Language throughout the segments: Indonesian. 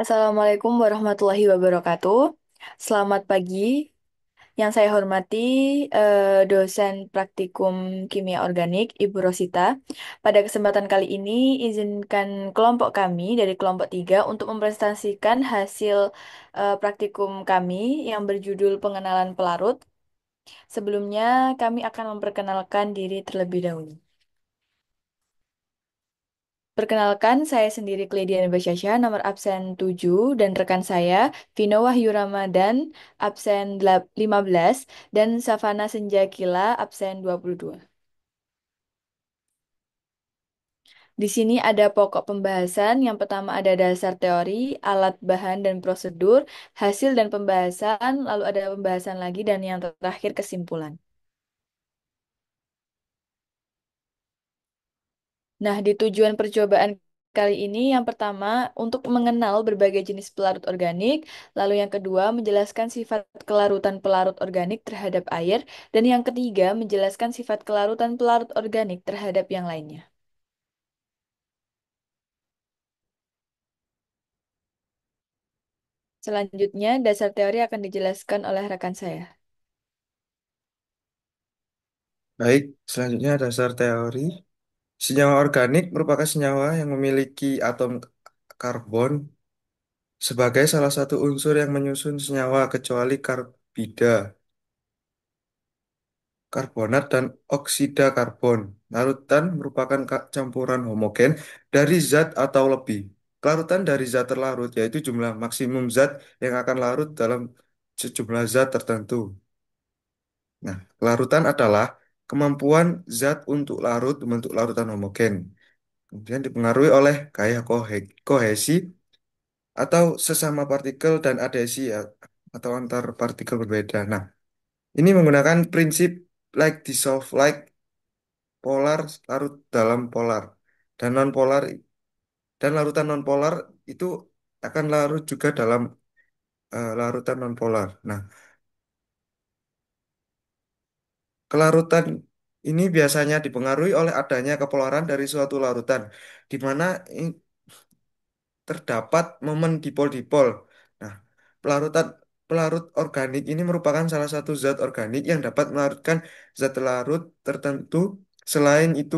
Assalamualaikum warahmatullahi wabarakatuh. Selamat pagi. Yang saya hormati dosen praktikum kimia organik, Ibu Rosita. Pada kesempatan kali ini, izinkan kelompok kami dari kelompok 3 untuk mempresentasikan hasil praktikum kami yang berjudul Pengenalan Pelarut. Sebelumnya, kami akan memperkenalkan diri terlebih dahulu. Perkenalkan, saya sendiri Kleidian Basyasya, nomor absen 7, dan rekan saya, Vino Wahyu Ramadan, absen 15, dan Savana Senjakila, absen 22. Di sini ada pokok pembahasan. Yang pertama ada dasar teori, alat bahan dan prosedur, hasil dan pembahasan, lalu ada pembahasan lagi, dan yang terakhir kesimpulan. Nah, di tujuan percobaan kali ini yang pertama untuk mengenal berbagai jenis pelarut organik, lalu yang kedua menjelaskan sifat kelarutan pelarut organik terhadap air, dan yang ketiga menjelaskan sifat kelarutan pelarut organik terhadap yang lainnya. Selanjutnya, dasar teori akan dijelaskan oleh rekan saya. Baik, selanjutnya dasar teori. Senyawa organik merupakan senyawa yang memiliki atom karbon sebagai salah satu unsur yang menyusun senyawa kecuali karbida, karbonat, dan oksida karbon. Larutan merupakan campuran homogen dari zat atau lebih. Kelarutan dari zat terlarut yaitu jumlah maksimum zat yang akan larut dalam sejumlah zat tertentu. Nah, kelarutan adalah kemampuan zat untuk larut membentuk larutan homogen. Kemudian dipengaruhi oleh gaya kohesi atau sesama partikel dan adhesi ya, atau antar partikel berbeda. Nah, ini menggunakan prinsip like dissolve like, polar larut dalam polar, dan non polar, dan larutan non polar itu akan larut juga dalam larutan non polar. Nah, kelarutan ini biasanya dipengaruhi oleh adanya kepolaran dari suatu larutan, di mana terdapat momen dipol-dipol. Nah, pelarutan pelarut organik ini merupakan salah satu zat organik yang dapat melarutkan zat larut tertentu. Selain itu,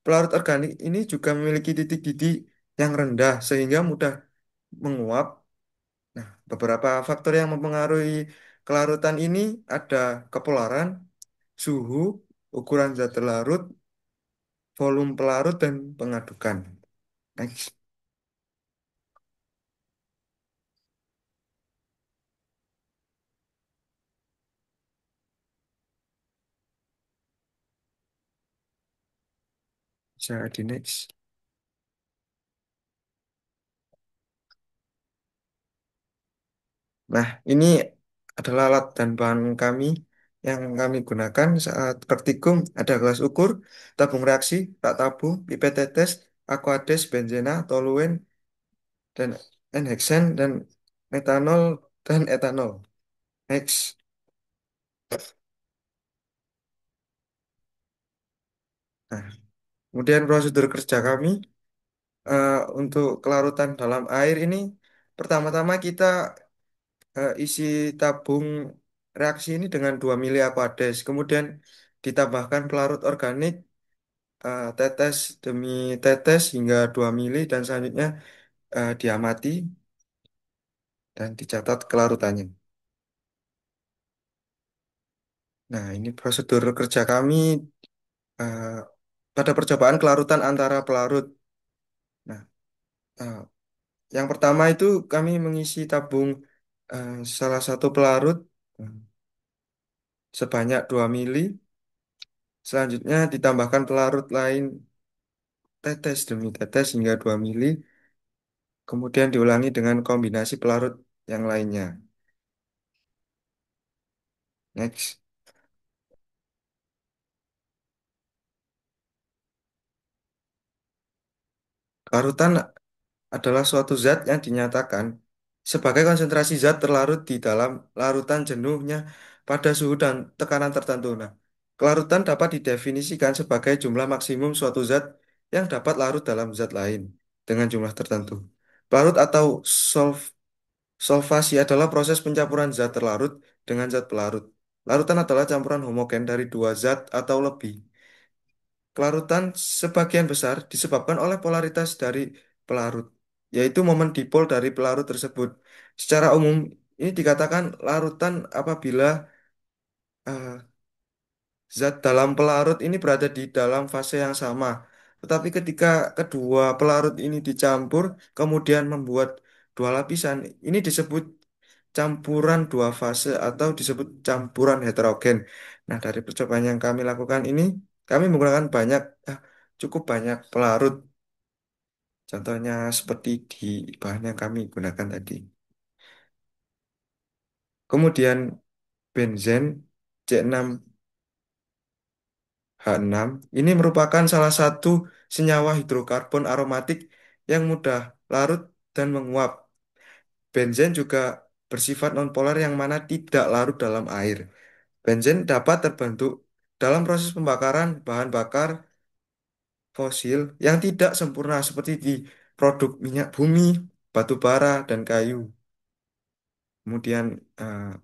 pelarut organik ini juga memiliki titik didih yang rendah sehingga mudah menguap. Nah, beberapa faktor yang mempengaruhi kelarutan ini ada kepolaran, suhu, ukuran zat larut, volume pelarut, dan pengadukan. Next. Bisa di next. Nah, ini adalah alat dan bahan kami yang kami gunakan saat praktikum. Ada gelas ukur, tabung reaksi, rak tabung, pipet tetes, aquades, benzena, toluen, dan N-hexen, dan metanol, dan etanol. Next. Nah, kemudian prosedur kerja kami untuk kelarutan dalam air ini, pertama-tama kita isi tabung reaksi ini dengan 2 mili aquades, kemudian ditambahkan pelarut organik tetes demi tetes hingga 2 mili, dan selanjutnya diamati dan dicatat kelarutannya. Nah, ini prosedur kerja kami eh, pada percobaan kelarutan antara pelarut. Nah, eh, yang pertama itu kami mengisi tabung eh, salah satu pelarut eh, sebanyak 2 mili. Selanjutnya ditambahkan pelarut lain tetes demi tetes hingga 2 mili. Kemudian diulangi dengan kombinasi pelarut yang lainnya. Next. Larutan adalah suatu zat yang dinyatakan sebagai konsentrasi zat terlarut di dalam larutan jenuhnya pada suhu dan tekanan tertentu. Nah, kelarutan dapat didefinisikan sebagai jumlah maksimum suatu zat yang dapat larut dalam zat lain dengan jumlah tertentu. Pelarut atau solv solvasi adalah proses pencampuran zat terlarut dengan zat pelarut. Larutan adalah campuran homogen dari dua zat atau lebih. Kelarutan sebagian besar disebabkan oleh polaritas dari pelarut, yaitu momen dipol dari pelarut tersebut. Secara umum, ini dikatakan larutan apabila eh, zat dalam pelarut ini berada di dalam fase yang sama. Tetapi ketika kedua pelarut ini dicampur, kemudian membuat dua lapisan, ini disebut campuran dua fase atau disebut campuran heterogen. Nah, dari percobaan yang kami lakukan ini, kami menggunakan cukup banyak pelarut. Contohnya seperti di bahan yang kami gunakan tadi. Kemudian benzen C6H6 ini merupakan salah satu senyawa hidrokarbon aromatik yang mudah larut dan menguap. Benzen juga bersifat nonpolar yang mana tidak larut dalam air. Benzen dapat terbentuk dalam proses pembakaran bahan bakar fosil yang tidak sempurna seperti di produk minyak bumi, batu bara, dan kayu. Kemudian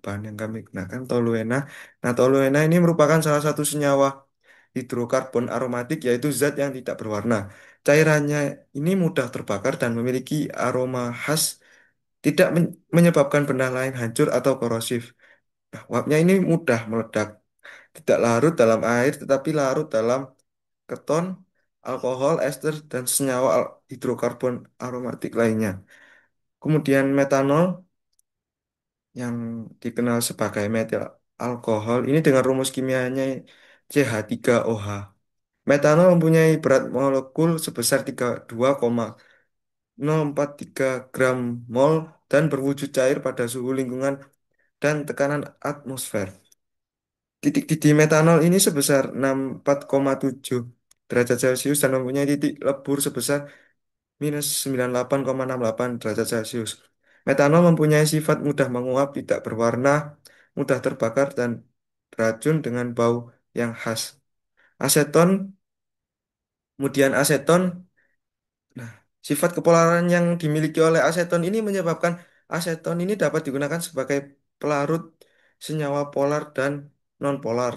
bahan yang kami gunakan toluena. Nah, toluena ini merupakan salah satu senyawa hidrokarbon aromatik yaitu zat yang tidak berwarna. Cairannya ini mudah terbakar dan memiliki aroma khas, tidak menyebabkan benda lain hancur atau korosif. Nah, uapnya ini mudah meledak, tidak larut dalam air tetapi larut dalam keton, alkohol, ester, dan senyawa hidrokarbon aromatik lainnya. Kemudian metanol yang dikenal sebagai metil alkohol ini dengan rumus kimianya CH3OH. Metanol mempunyai berat molekul sebesar 32,043 gram mol dan berwujud cair pada suhu lingkungan dan tekanan atmosfer. Titik didih metanol ini sebesar 64,7 derajat Celcius dan mempunyai titik lebur sebesar minus 98,68 derajat Celcius. Metanol mempunyai sifat mudah menguap, tidak berwarna, mudah terbakar, dan beracun dengan bau yang khas. Aseton, kemudian aseton, nah, sifat kepolaran yang dimiliki oleh aseton ini menyebabkan aseton ini dapat digunakan sebagai pelarut senyawa polar dan nonpolar.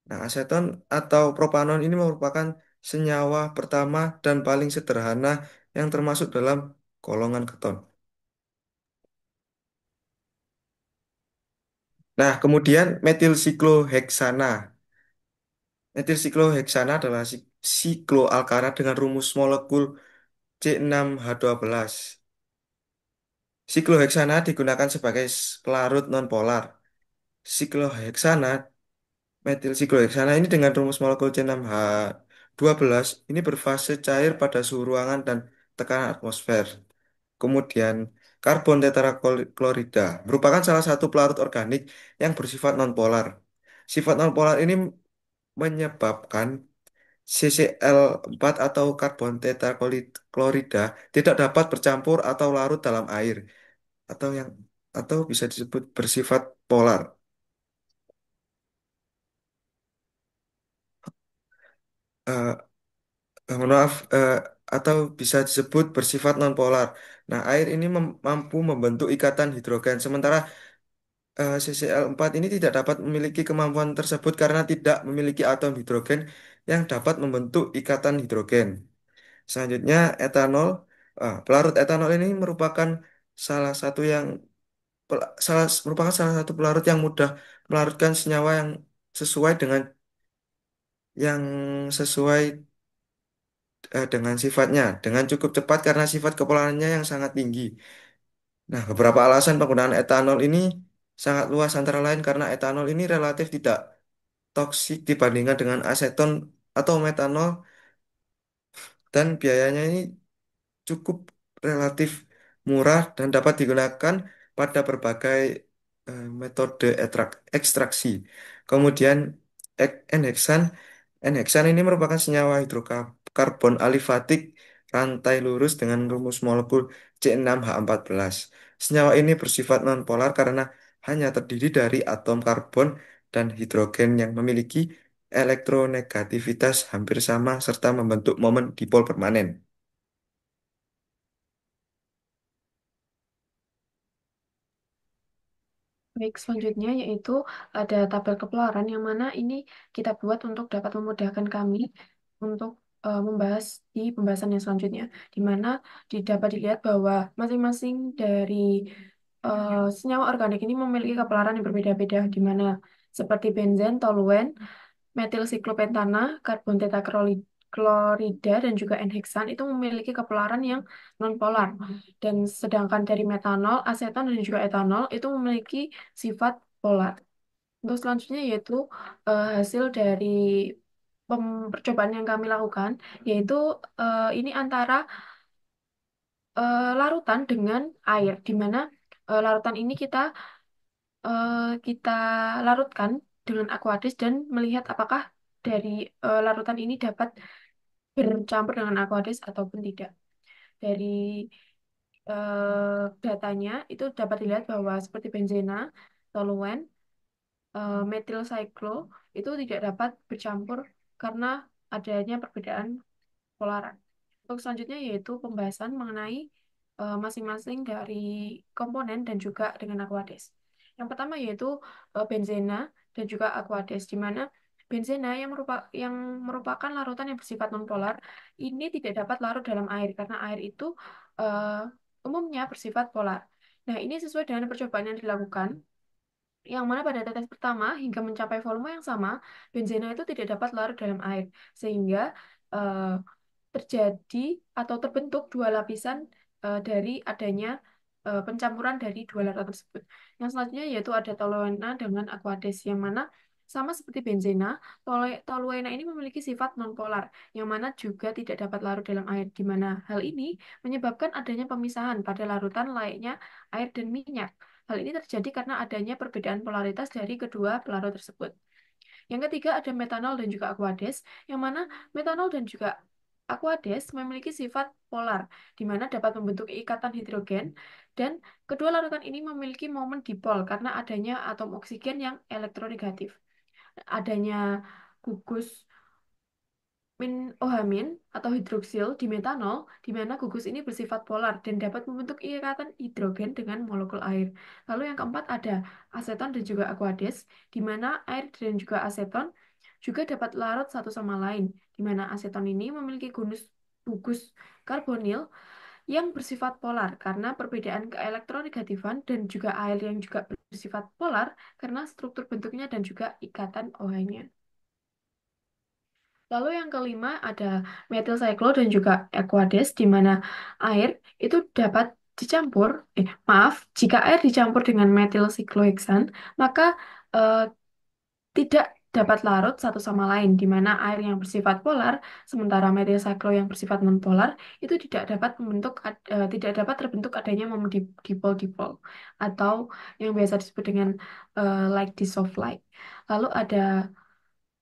Nah, aseton atau propanon ini merupakan senyawa pertama dan paling sederhana yang termasuk dalam golongan keton. Nah, kemudian metil sikloheksana. Metil sikloheksana adalah sikloalkana dengan rumus molekul C6H12. Sikloheksana digunakan sebagai pelarut nonpolar. Sikloheksana, metil sikloheksana ini dengan rumus molekul C6H12 ini berfase cair pada suhu ruangan dan tekanan atmosfer. Kemudian karbon tetraklorida merupakan salah satu pelarut organik yang bersifat nonpolar. Sifat nonpolar ini menyebabkan CCl4 atau karbon tetraklorida tidak dapat bercampur atau larut dalam air atau yang atau bisa disebut bersifat polar. Eh, Mohon maaf, atau bisa disebut bersifat nonpolar. Nah, air ini mampu membentuk ikatan hidrogen, sementara CCl4 ini tidak dapat memiliki kemampuan tersebut karena tidak memiliki atom hidrogen yang dapat membentuk ikatan hidrogen. Selanjutnya, etanol. Pelarut etanol ini merupakan salah satu yang merupakan salah satu pelarut yang mudah melarutkan senyawa sesuai dengan yang sesuai dengan sifatnya dengan cukup cepat karena sifat kepolarannya yang sangat tinggi. Nah, beberapa alasan penggunaan etanol ini sangat luas antara lain karena etanol ini relatif tidak toksik dibandingkan dengan aseton atau metanol dan biayanya ini cukup relatif murah dan dapat digunakan pada berbagai metode ekstraksi. Kemudian N-heksan, N-heksan ini merupakan senyawa hidrokarbon alifatik rantai lurus dengan rumus molekul C6H14. Senyawa ini bersifat nonpolar karena hanya terdiri dari atom karbon dan hidrogen yang memiliki elektronegativitas hampir sama serta membentuk momen dipol permanen. Baik, selanjutnya yaitu ada tabel kepelaran yang mana ini kita buat untuk dapat memudahkan kami untuk membahas di pembahasan yang selanjutnya, di mana dapat dilihat bahwa masing-masing dari senyawa organik ini memiliki kepelaran yang berbeda-beda, di mana seperti benzen, toluen, metil siklopentana, karbon klorida, dan juga N-heksan itu memiliki kepelaran yang nonpolar. Dan sedangkan dari metanol, aseton, dan juga etanol itu memiliki sifat polar. Untuk selanjutnya yaitu hasil dari percobaan yang kami lakukan, yaitu ini antara larutan dengan air, di mana larutan ini kita larutkan dengan Aquadis dan melihat apakah dari larutan ini dapat bercampur dengan Aquadis ataupun tidak. Dari datanya itu dapat dilihat bahwa seperti benzena, toluen, metil cyclo itu tidak dapat bercampur karena adanya perbedaan polaran. Untuk selanjutnya yaitu pembahasan mengenai masing-masing dari komponen dan juga dengan Aquades. Yang pertama yaitu benzena dan juga Aquades, di mana benzena yang merupakan larutan yang bersifat nonpolar ini tidak dapat larut dalam air karena air itu umumnya bersifat polar. Nah, ini sesuai dengan percobaan yang dilakukan, yang mana pada tetes pertama hingga mencapai volume yang sama, benzena itu tidak dapat larut dalam air, sehingga eh, terjadi atau terbentuk dua lapisan dari adanya pencampuran dari dua larutan tersebut. Yang selanjutnya yaitu ada toluena dengan aqueous, yang mana sama seperti benzena, toluena ini memiliki sifat nonpolar, yang mana juga tidak dapat larut dalam air, di mana hal ini menyebabkan adanya pemisahan pada larutan layaknya air dan minyak. Hal ini terjadi karena adanya perbedaan polaritas dari kedua pelarut tersebut. Yang ketiga ada metanol dan juga aqueous, yang mana metanol dan juga aqueous memiliki sifat polar, di mana dapat membentuk ikatan hidrogen, dan kedua larutan ini memiliki momen dipol karena adanya atom oksigen yang elektronegatif. Adanya gugus OH- atau hidroksil di metanol, di mana gugus ini bersifat polar dan dapat membentuk ikatan hidrogen dengan molekul air. Lalu yang keempat ada aseton dan juga aqueous, di mana air dan juga aseton juga dapat larut satu sama lain, di mana aseton ini memiliki gugus karbonil yang bersifat polar karena perbedaan keelektronegatifan, dan juga air yang juga bersifat polar karena struktur bentuknya dan juga ikatan OH-nya. Lalu yang kelima ada methyl cyclo dan juga Aquades, di mana air itu dapat dicampur, maaf, jika air dicampur dengan metil sikloheksan, maka eh, tidak dapat larut satu sama lain, di mana air yang bersifat polar, sementara metil cyclo yang bersifat nonpolar, itu tidak dapat terbentuk adanya momen dipol-dipol, atau yang biasa disebut dengan like dissolved light. Lalu ada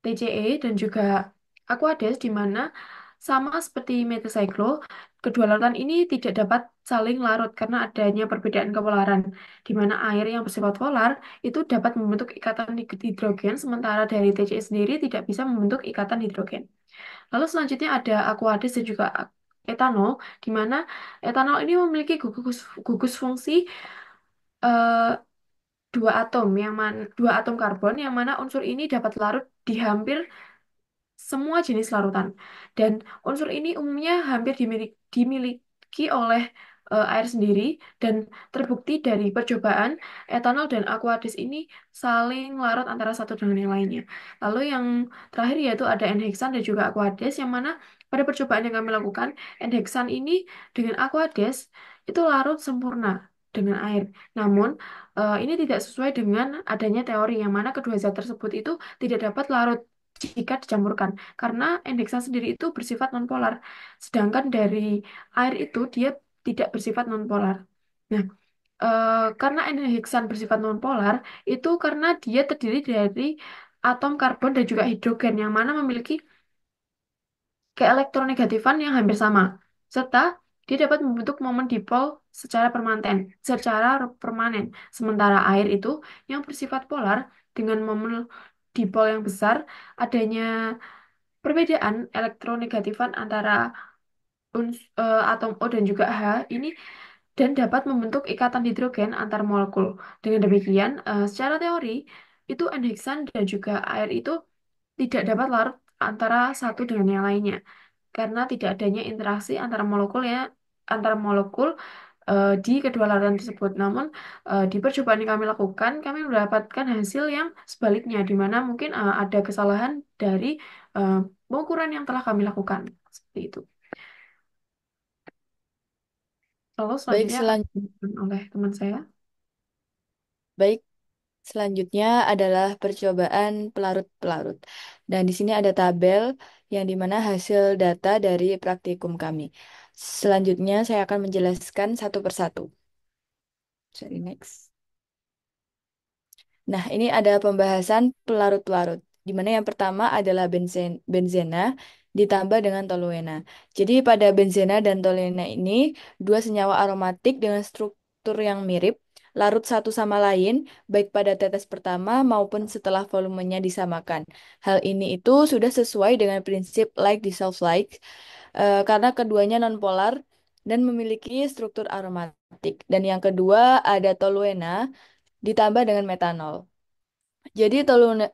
TCE dan juga Aquades, di mana sama seperti meticyclo, kedua larutan ini tidak dapat saling larut karena adanya perbedaan kepolaran, di mana air yang bersifat polar itu dapat membentuk ikatan hidrogen, sementara dari TCE sendiri tidak bisa membentuk ikatan hidrogen. Lalu selanjutnya ada Aquades dan juga etanol, di mana etanol ini memiliki gugus fungsi eh, dua atom karbon, yang mana unsur ini dapat larut di hampir semua jenis larutan. Dan unsur ini umumnya hampir dimiliki oleh air sendiri, dan terbukti dari percobaan etanol dan aqueous ini saling larut antara satu dengan yang lainnya. Lalu yang terakhir yaitu ada N-heksan dan juga aqueous, yang mana pada percobaan yang kami lakukan, N-heksan ini dengan aqueous itu larut sempurna dengan air. Namun, ini tidak sesuai dengan adanya teori yang mana kedua zat tersebut itu tidak dapat larut jika dicampurkan, karena endeksan sendiri itu bersifat nonpolar, sedangkan dari air itu dia tidak bersifat nonpolar. Nah, karena endeksan bersifat nonpolar itu karena dia terdiri dari atom karbon dan juga hidrogen, yang mana memiliki keelektronegatifan yang hampir sama, serta dia dapat membentuk momen dipol secara permanen. Sementara air itu yang bersifat polar dengan momen dipol yang besar, adanya perbedaan elektronegatifan antara atom O dan juga H ini dan dapat membentuk ikatan hidrogen antar molekul. Dengan demikian, secara teori, itu N-heksan dan juga air itu tidak dapat larut antara satu dengan yang lainnya karena tidak adanya interaksi antara molekul di kedua larutan tersebut. Namun di percobaan yang kami lakukan, kami mendapatkan hasil yang sebaliknya, di mana mungkin ada kesalahan dari eh, pengukuran yang telah kami lakukan. Seperti itu. Lalu Baik, selanjutnya akan dilanjutkan oleh teman saya. baik, selanjutnya adalah percobaan pelarut-pelarut. Dan di sini ada tabel yang dimana hasil data dari praktikum kami. Selanjutnya saya akan menjelaskan satu persatu. Sorry, next. Nah, ini ada pembahasan pelarut-pelarut, di mana yang pertama adalah benzena ditambah dengan toluena. Jadi pada benzena dan toluena ini dua senyawa aromatik dengan struktur yang mirip, larut satu sama lain, baik pada tetes pertama maupun setelah volumenya disamakan. Hal ini itu sudah sesuai dengan prinsip like dissolve like, karena keduanya nonpolar dan memiliki struktur aromatik. Dan yang kedua ada toluena ditambah dengan metanol. Jadi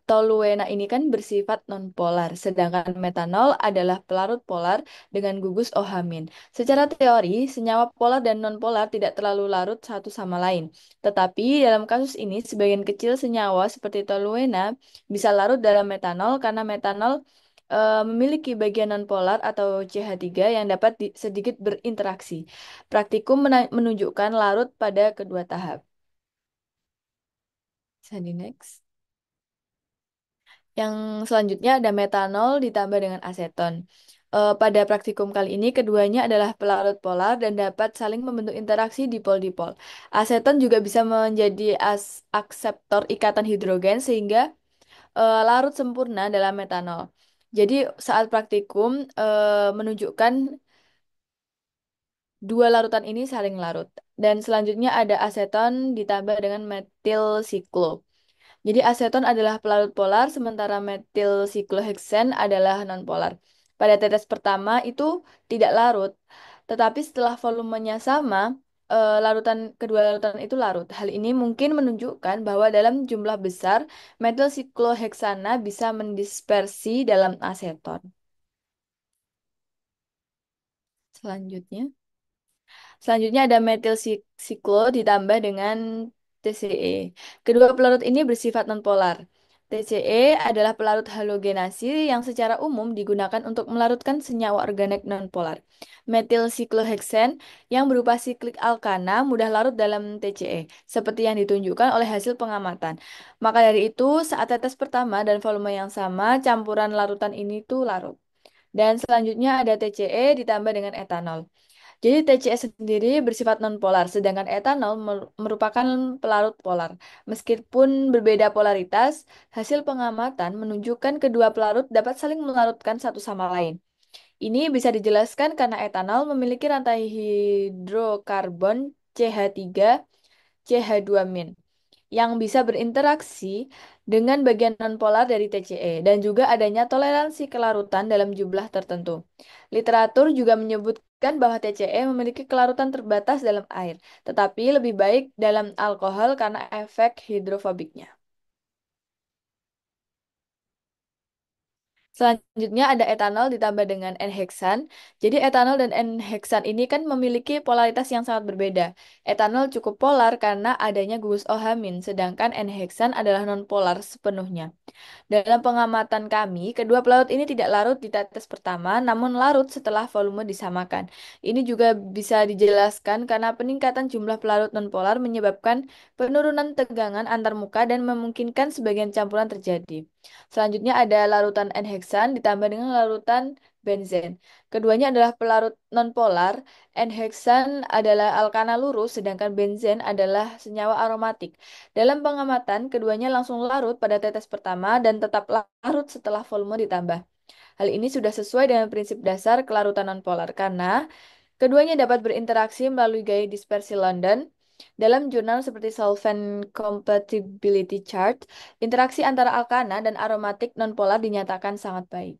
toluena ini kan bersifat nonpolar, sedangkan metanol adalah pelarut polar dengan gugus OH-. Secara teori, senyawa polar dan nonpolar tidak terlalu larut satu sama lain. Tetapi dalam kasus ini, sebagian kecil senyawa seperti toluena bisa larut dalam metanol karena metanol memiliki bagian nonpolar atau CH3 yang dapat sedikit berinteraksi. Praktikum menunjukkan larut pada kedua tahap. Sandi next. Yang selanjutnya ada metanol ditambah dengan aseton. Pada praktikum kali ini, keduanya adalah pelarut polar dan dapat saling membentuk interaksi dipol-dipol. Aseton juga bisa menjadi akseptor ikatan hidrogen sehingga larut sempurna dalam metanol. Jadi saat praktikum menunjukkan dua larutan ini saling larut. Dan selanjutnya ada aseton ditambah dengan metil siklo. Jadi aseton adalah pelarut polar, sementara metil sikloheksen adalah nonpolar. Pada tetes pertama itu tidak larut, tetapi setelah volumenya sama, kedua larutan itu larut. Hal ini mungkin menunjukkan bahwa dalam jumlah besar, metil sikloheksana bisa mendispersi dalam aseton. Selanjutnya. Selanjutnya ada metil siklo ditambah dengan TCE. Kedua pelarut ini bersifat nonpolar. TCE adalah pelarut halogenasi yang secara umum digunakan untuk melarutkan senyawa organik nonpolar. Metil sikloheksen yang berupa siklik alkana mudah larut dalam TCE, seperti yang ditunjukkan oleh hasil pengamatan. Maka dari itu, saat tetes pertama dan volume yang sama, campuran larutan ini tuh larut. Dan selanjutnya ada TCE ditambah dengan etanol. Jadi TCS sendiri bersifat nonpolar, sedangkan etanol merupakan pelarut polar. Meskipun berbeda polaritas, hasil pengamatan menunjukkan kedua pelarut dapat saling melarutkan satu sama lain. Ini bisa dijelaskan karena etanol memiliki rantai hidrokarbon CH3, CH2-, yang bisa berinteraksi dengan bagian nonpolar dari TCE dan juga adanya toleransi kelarutan dalam jumlah tertentu. Literatur juga menyebutkan bahwa TCE memiliki kelarutan terbatas dalam air, tetapi lebih baik dalam alkohol karena efek hidrofobiknya. Selanjutnya ada etanol ditambah dengan N-heksan. Jadi etanol dan N-heksan ini kan memiliki polaritas yang sangat berbeda. Etanol cukup polar karena adanya gugus OH-, sedangkan N-heksan adalah non-polar sepenuhnya. Dalam pengamatan kami, kedua pelarut ini tidak larut di tetes pertama, namun larut setelah volume disamakan. Ini juga bisa dijelaskan karena peningkatan jumlah pelarut nonpolar menyebabkan penurunan tegangan antarmuka dan memungkinkan sebagian campuran terjadi. Selanjutnya ada larutan N-heksan ditambah dengan larutan benzen. Keduanya adalah pelarut nonpolar. N-heksan adalah alkana lurus, sedangkan benzen adalah senyawa aromatik. Dalam pengamatan, keduanya langsung larut pada tetes pertama dan tetap larut setelah volume ditambah. Hal ini sudah sesuai dengan prinsip dasar kelarutan nonpolar karena keduanya dapat berinteraksi melalui gaya dispersi London. Dalam jurnal seperti Solvent Compatibility Chart, interaksi antara alkana dan aromatik nonpolar dinyatakan sangat baik.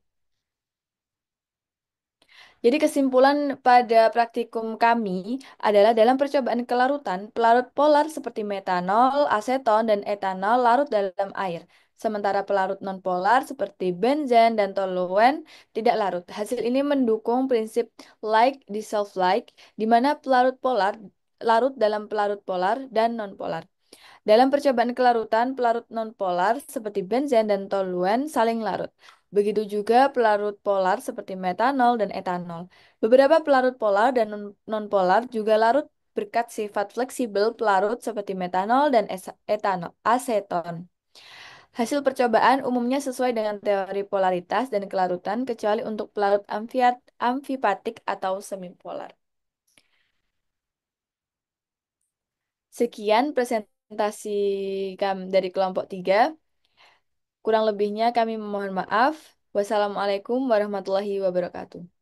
Jadi kesimpulan pada praktikum kami adalah dalam percobaan kelarutan, pelarut polar seperti metanol, aseton, dan etanol larut dalam air. Sementara pelarut nonpolar seperti benzen dan toluen tidak larut. Hasil ini mendukung prinsip like dissolve like, di mana pelarut polar larut dalam pelarut polar dan nonpolar. Dalam percobaan kelarutan, pelarut nonpolar seperti benzen dan toluen saling larut. Begitu juga pelarut polar seperti metanol dan etanol. Beberapa pelarut polar dan nonpolar juga larut berkat sifat fleksibel pelarut seperti metanol dan etanol, aseton. Hasil percobaan umumnya sesuai dengan teori polaritas dan kelarutan kecuali untuk pelarut amfipatik atau semipolar. Sekian presentasi kami dari kelompok 3. Kurang lebihnya kami memohon maaf. Wassalamualaikum warahmatullahi wabarakatuh.